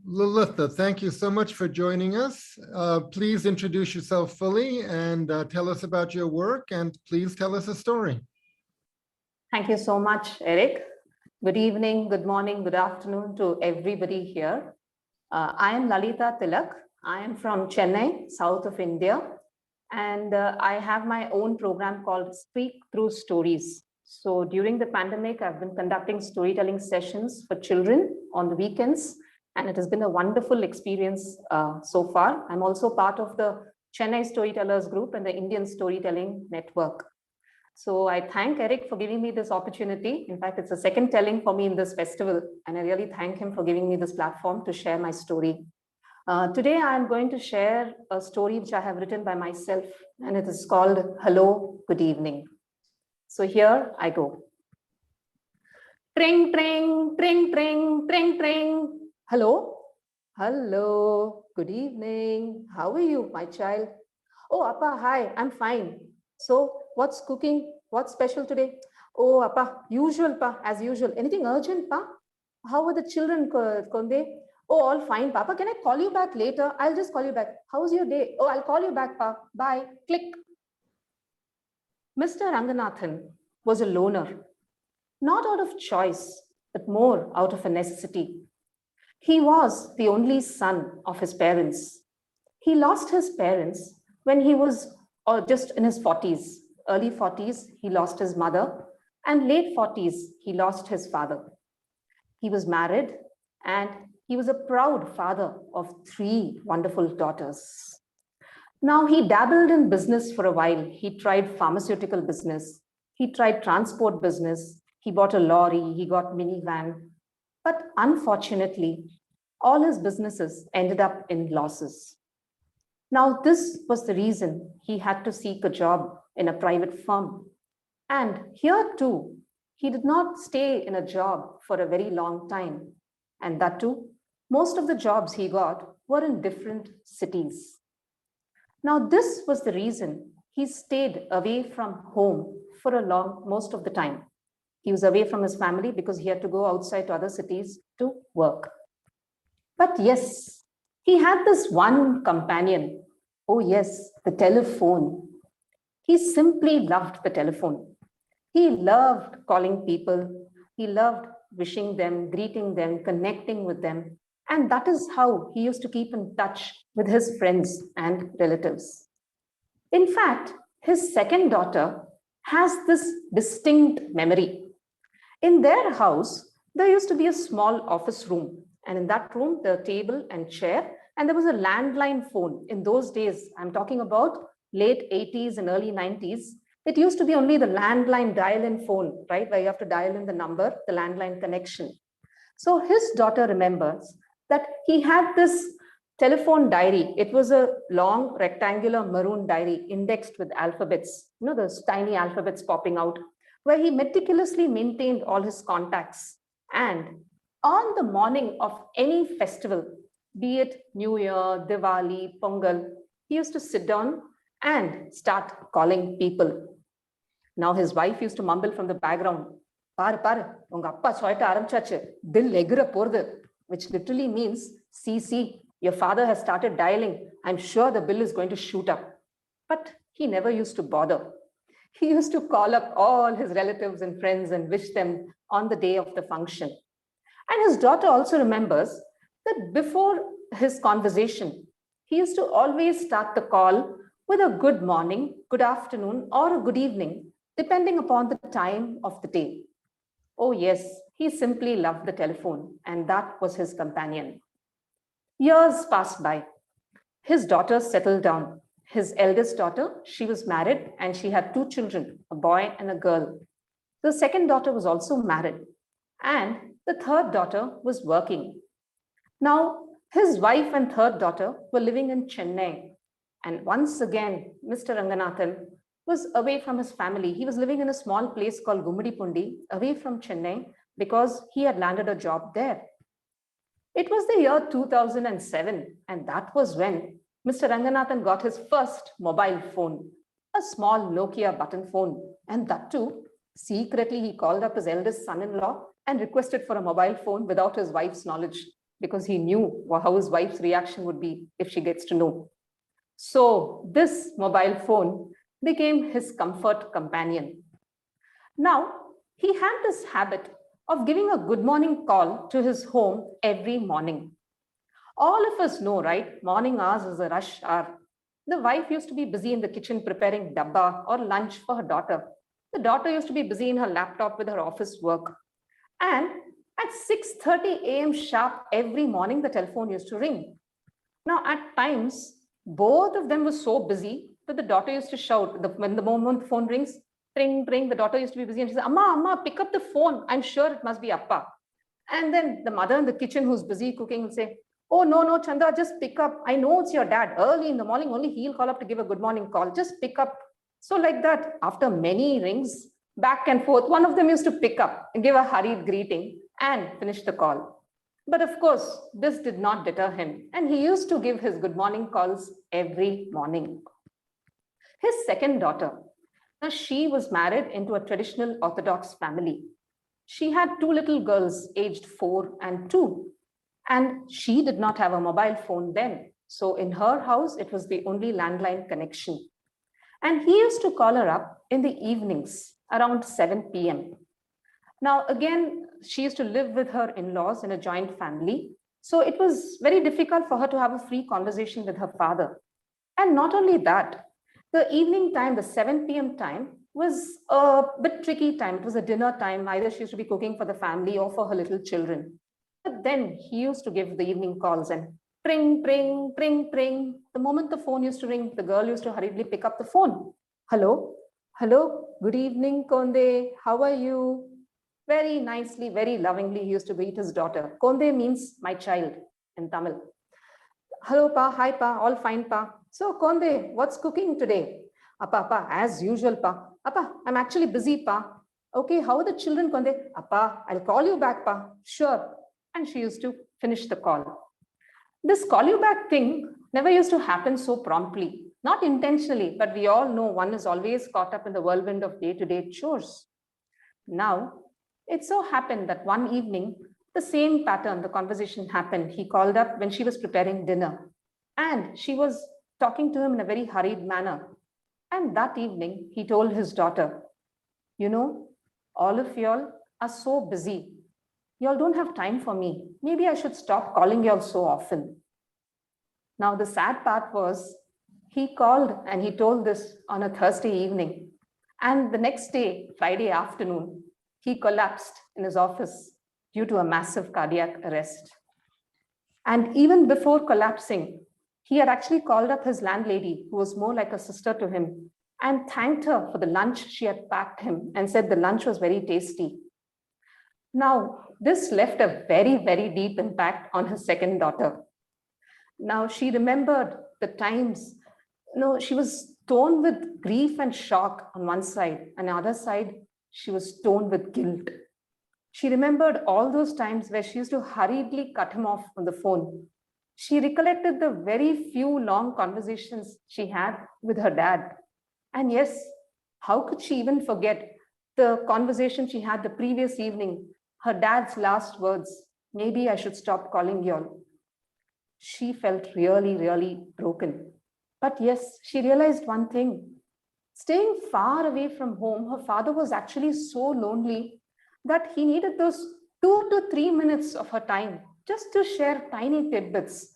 Lalitha, thank you so much for joining us. Please introduce yourself fully and tell us about your work, and please tell us a story. Thank you so much, Eric. Good evening, good morning, good afternoon to everybody here. I am Lalitha Thilak. I am from Chennai, south of India, and I have my own program called Speak Through Stories. So during the pandemic, I've been conducting storytelling sessions for children on the weekends, and it has been a wonderful experience so far. I'm also part of the Chennai Storytellers Group and the Indian Storytelling Network. So I thank Eric for giving me this opportunity. In fact, it's the second telling for me in this festival, and I really thank him for giving me this platform to share my story. Today, I'm going to share a story which I have written by myself, and it is called Hello, Good Evening. So here I go. Tring, tring, tring, tring, tring, tring. Hello, hello, good evening. How are you, my child? Oh, Appa, hi, I'm fine. So what's cooking? What's special today? Oh, Appa, usual, Pa, as usual. Anything urgent, Pa? How are the children, Konde? Oh, all fine, Papa. Can I call you back later? I'll just call you back. How's your day? Oh, I'll call you back, Pa. Bye. Click. Mr. Ranganathan was a loner, not out of choice, but more out of a necessity. He was the only son of his parents. He lost his parents when he was just in his 40s. Early 40s, he lost his mother, and late 40s, he lost his father. He was married, and he was a proud father of 3 wonderful daughters. Now, he dabbled in business for a while. He tried pharmaceutical business. He tried transport business. He bought a lorry. He got minivan. But unfortunately, all his businesses ended up in losses. Now, this was the reason he had to seek a job in a private firm. And here too, he did not stay in a job for a very long time. And that too, most of the jobs he got were in different cities. Now, this was the reason he stayed away from home for most of the time. He was away from his family because he had to go outside to other cities to work. But yes, he had this one companion. Oh yes, the telephone. He simply loved the telephone. He loved calling people. He loved wishing them, greeting them, connecting with them. And that is how he used to keep in touch with his friends and relatives. In fact, his second daughter has this distinct memory. In their house, there used to be a small office room. And in that room, the table and chair, and there was a landline phone. In those days, I'm talking about late 80s and early 90s, it used to be only the landline dial-in phone, right? Where you have to dial in the number, the landline connection. So his daughter remembers that he had this telephone diary. It was a long rectangular maroon diary indexed with alphabets, those tiny alphabets popping out, where he meticulously maintained all his contacts. And on the morning of any festival, be it New Year, Diwali, Pongal, he used to sit down and start calling people. Now his wife used to mumble from the background, unga appa soita aramchachu, dil egira pordu, which literally means, see, your father has started dialing. I'm sure the bill is going to shoot up. But he never used to bother. He used to call up all his relatives and friends and wish them on the day of the function. And his daughter also remembers that before his conversation, he used to always start the call with a good morning, good afternoon, or a good evening, depending upon the time of the day. Oh yes, he simply loved the telephone, and that was his companion. Years passed by. His daughters settled down. His eldest daughter, she was married and she had 2 children, a boy and a girl. The second daughter was also married, and the third daughter was working. Now, his wife and third daughter were living in Chennai. And once again, Mr. Ranganathan was away from his family. He was living in a small place called Gumadipundi, away from Chennai, because he had landed a job there. It was the year 2007, and that was when Mr. Ranganathan got his first mobile phone, a small Nokia button phone. And that too, secretly he called up his eldest son-in-law and requested for a mobile phone without his wife's knowledge. because he knew how his wife's reaction would be if she gets to know. So this mobile phone became his comfort companion. Now, he had this habit of giving a good morning call to his home every morning. All of us know, right? Morning hours is a rush hour. The wife used to be busy in the kitchen preparing dabba or lunch for her daughter. The daughter used to be busy in her laptop with her office work. And at 6:30 a.m. sharp every morning, the telephone used to ring. Now, at times, both of them were so busy that the daughter used to shout. When the moment the phone rings, ring, ring, the daughter used to be busy and she said, Amma, Amma, pick up the phone. I'm sure it must be Appa. And then the mother in the kitchen who's busy cooking will say, oh, no, no, Chanda, just pick up. I know it's your dad. Early in the morning, only he'll call up to give a good morning call. Just pick up. So like that, after many rings, back and forth, one of them used to pick up and give a hurried greeting and finish the call. But of course, this did not deter him. And he used to give his good morning calls every morning. His second daughter, now she was married into a traditional Orthodox family. She had two little girls aged 4 and 2. And she did not have a mobile phone then. So in her house, it was the only landline connection. And he used to call her up in the evenings around 7 p.m. Now, again, she used to live with her in-laws in a joint family. So it was very difficult for her to have a free conversation with her father. And not only that, the evening time, the 7 p.m. time, was a bit tricky time. It was a dinner time. Either she used to be cooking for the family or for her little children. But then he used to give the evening calls and pring, pring, pring, pring. The moment the phone used to ring, the girl used to hurriedly pick up the phone. Hello, hello, good evening, Konde. How are you? Very nicely, very lovingly, he used to greet his daughter. Konde means my child in Tamil. Hello, Pa. Hi, Pa. All fine, Pa. So, Konde, what's cooking today? Appa, as usual, Pa. Appa, I'm actually busy, Pa. Okay, how are the children, Konde? Appa, I'll call you back, Pa. Sure. And she used to finish the call. This call you back thing never used to happen so promptly. Not intentionally, but we all know one is always caught up in the whirlwind of day-to-day chores. Now, it so happened that one evening, the same pattern, the conversation happened. He called up when she was preparing dinner, and she was talking to him in a very hurried manner. And that evening, he told his daughter, you know, all of y'all are so busy. Y'all don't have time for me. Maybe I should stop calling y'all so often. Now, the sad part was he called and he told this on a Thursday evening. And the next day, Friday afternoon, he collapsed in his office due to a massive cardiac arrest. And even before collapsing, he had actually called up his landlady, who was more like a sister to him, and thanked her for the lunch she had packed him and said the lunch was very tasty. Now, this left a very, very deep impact on his second daughter. Now, she remembered the times, she was torn with grief and shock on one side, and on the other side, she was torn with guilt. She remembered all those times where she used to hurriedly cut him off on the phone. She recollected the very few long conversations she had with her dad. And yes, how could she even forget the conversation she had the previous evening, her dad's last words, maybe I should stop calling y'all. She felt really, really broken. But yes, she realized one thing. Staying far away from home, her father was actually so lonely that he needed those 2 to 3 minutes of her time just to share tiny tidbits,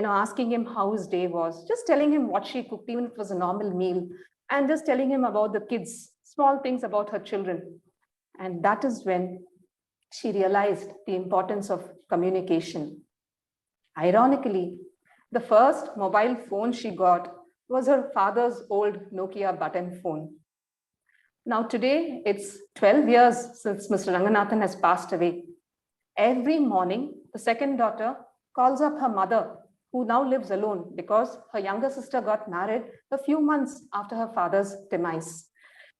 asking him how his day was, just telling him what she cooked, even if it was a normal meal, and just telling him about the kids, small things about her children. And that is when she realized the importance of communication. Ironically, the first mobile phone she got was her father's old Nokia button phone. Now today, it's 12 years since Mr. Ranganathan has passed away. Every morning, the second daughter calls up her mother, who now lives alone because her younger sister got married a few months after her father's demise.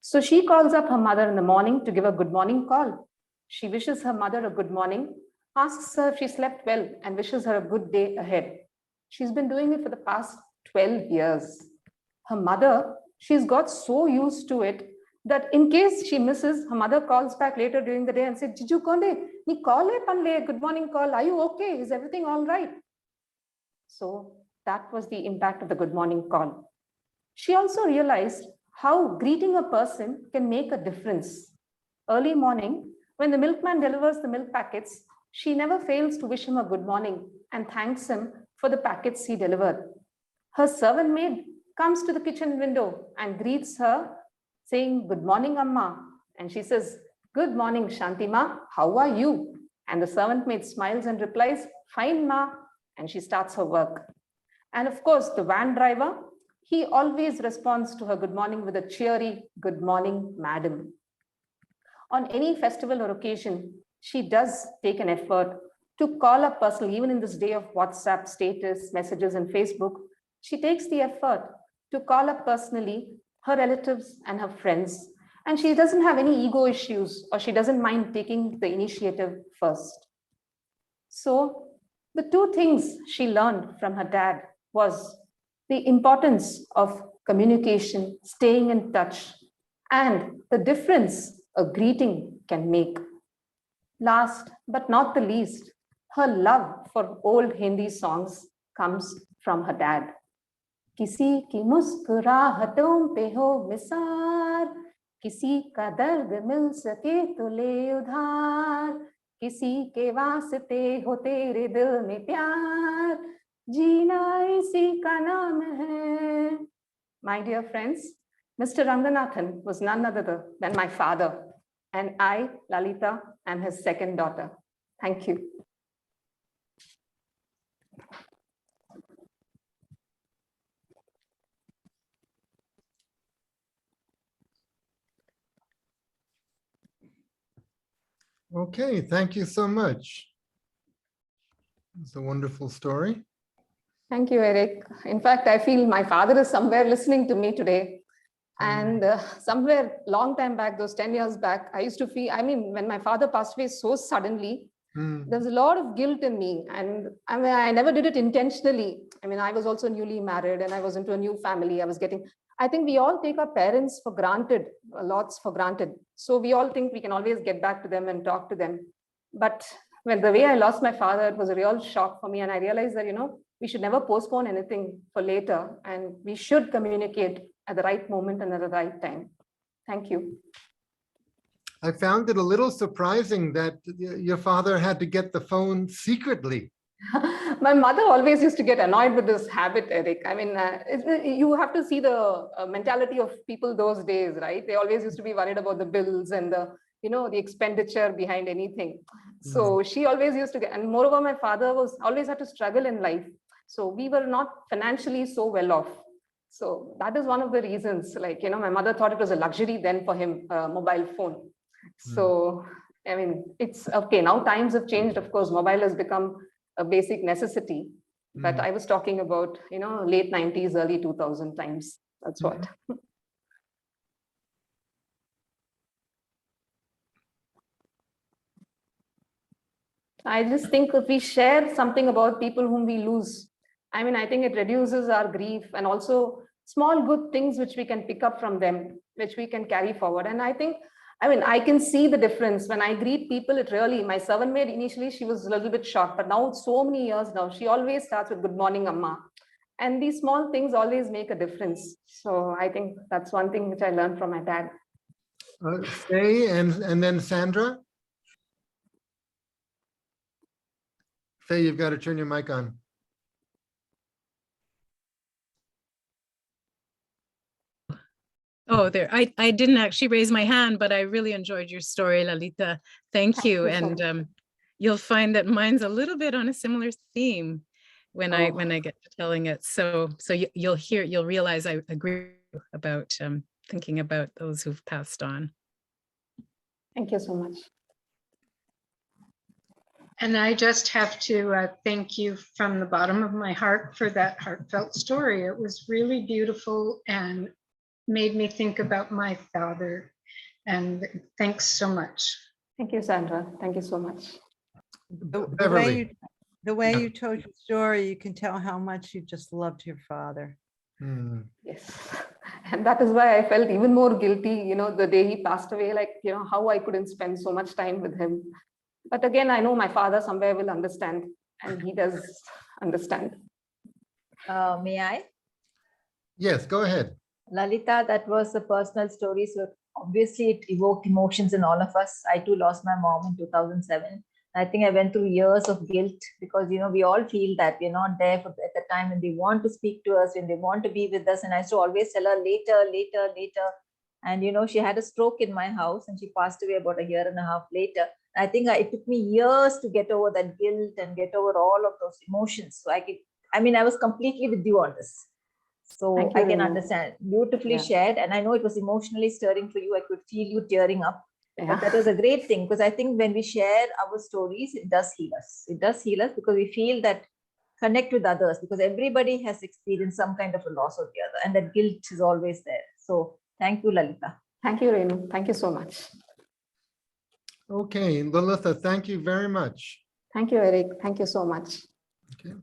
So she calls up her mother in the morning to give a good morning call. She wishes her mother a good morning, asks her if she slept well, and wishes her a good day ahead. She's been doing it for the past 12 years. Her mother, she's got so used to it that in case she misses, her mother calls back later during the day and said, "Did you call? Ni call panle, good morning call. Are you okay? Is everything all right?" So that was the impact of the good morning call. She also realized how greeting a person can make a difference. Early morning, when the milkman delivers the milk packets, she never fails to wish him a good morning and thanks him for the packets he delivered. Her servant maid comes to the kitchen window and greets her, saying, "Good morning, Amma." And she says, "Good morning, Shanti Ma. How are you?" And the servant maid smiles and replies, "Fine, Ma." And she starts her work. And of course, the van driver, he always responds to her good morning with a cheery, "Good morning, madam." On any festival or occasion, she does take an effort to call up personally, even in this day of WhatsApp status, messages, and Facebook. She takes the effort to call up personally her relatives and her friends. And she doesn't have any ego issues, or she doesn't mind taking the initiative first. So the two things she learned from her dad was the importance of communication, staying in touch, and the difference a greeting can make. Last but not the least, her love for old Hindi songs comes from her dad. किसी की मुस्कुराहटों पे हो निसार, किसी का दर्द मिल सके तो ले उधार, किसी के वास्ते हो तेरे दिल में प्यार, जीना इसी का नाम है. My dear friends, Mr. Ranganathan was none other than my father, and I, Lalitha, am his second daughter. Thank you. Okay, thank you so much. It's a wonderful story. Thank you, Eric. In fact, I feel my father is somewhere listening to me today. And somewhere long time back, those 10 years back, I used to feel, I mean, when my father passed away so suddenly, there was a lot of guilt in me. And I mean, I never did it intentionally. I mean, I was also newly married and I was into a new family. I think we all take our parents for granted, lots for granted. So we all think we can always get back to them and talk to them. But when the way I lost my father, it was a real shock for me. And I realized that, we should never postpone anything for later. And we should communicate at the right moment and at the right time. Thank you. I found it a little surprising that your father had to get the phone secretly. My mother always used to get annoyed with this habit, Eric. I mean, you have to see the mentality of people those days, right? They always used to be worried about the bills and the expenditure behind anything. So she always used to get, and moreover, my father was always had to struggle in life. So we were not financially so well off. So that is one of the reasons, like, my mother thought it was a luxury then for him, a mobile phone. So, I mean, it's okay. Now times have changed. Of course, mobile has become a basic necessity. But I was talking about, late 90s, early 2000 times. That's what. I just think if we share something about people whom we lose, I mean, I think it reduces our grief, and also small good things which we can pick up from them, which we can carry forward. And I think, I can see the difference when I greet people. It really, my servant maid initially, she was a little bit shocked, but now so many years now, she always starts with "Good morning, Amma." And these small things always make a difference. So I think that's one thing which I learned from my dad. Faye and then Sandra. Faye, you've got to turn your mic on. Oh, there. I didn't actually raise my hand, but I really enjoyed your story, Lalitha. Thank you. And you'll find that mine's a little bit on a similar theme when I get to telling it. So you'll realize I agree about thinking about those who've passed on. Thank you so much. And I just have to thank you from the bottom of my heart for that heartfelt story. It was really beautiful and made me think about my father. And thanks so much. Thank you, Sandra. Thank you so much. The way you told your story, you can tell how much you just loved your father. Yes. And that is why I felt even more guilty, the day he passed away, like, how I couldn't spend so much time with him. But again, I know my father somewhere will understand, and he does understand. May I? Yes, go ahead. Lalita, that was a personal story. So obviously it evoked emotions in all of us. I too lost my mom in 2007. I think I went through years of guilt because, we all feel that we're not there at the time when they want to speak to us, when they want to be with us. And I used to always tell her later. And, she had a stroke in my house and she passed away about a year and a half later. I think it took me years to get over that guilt and get over all of those emotions. So I was completely with you on this. So Thank you, I can Renu. understand. Beautifully Yeah. shared. And I know it was emotionally stirring for you. I could feel you tearing up. Yeah. But that was a great thing because I think when we share our stories, it does heal us. It does heal us because we feel that connect with others because everybody has experienced some kind of a loss or the other and that guilt is always there. So thank you, Lalita. Thank you, Renu. Thank you so much. Okay, Lalitha, thank you very much. Thank you, Eric. Thank you so much. Okay.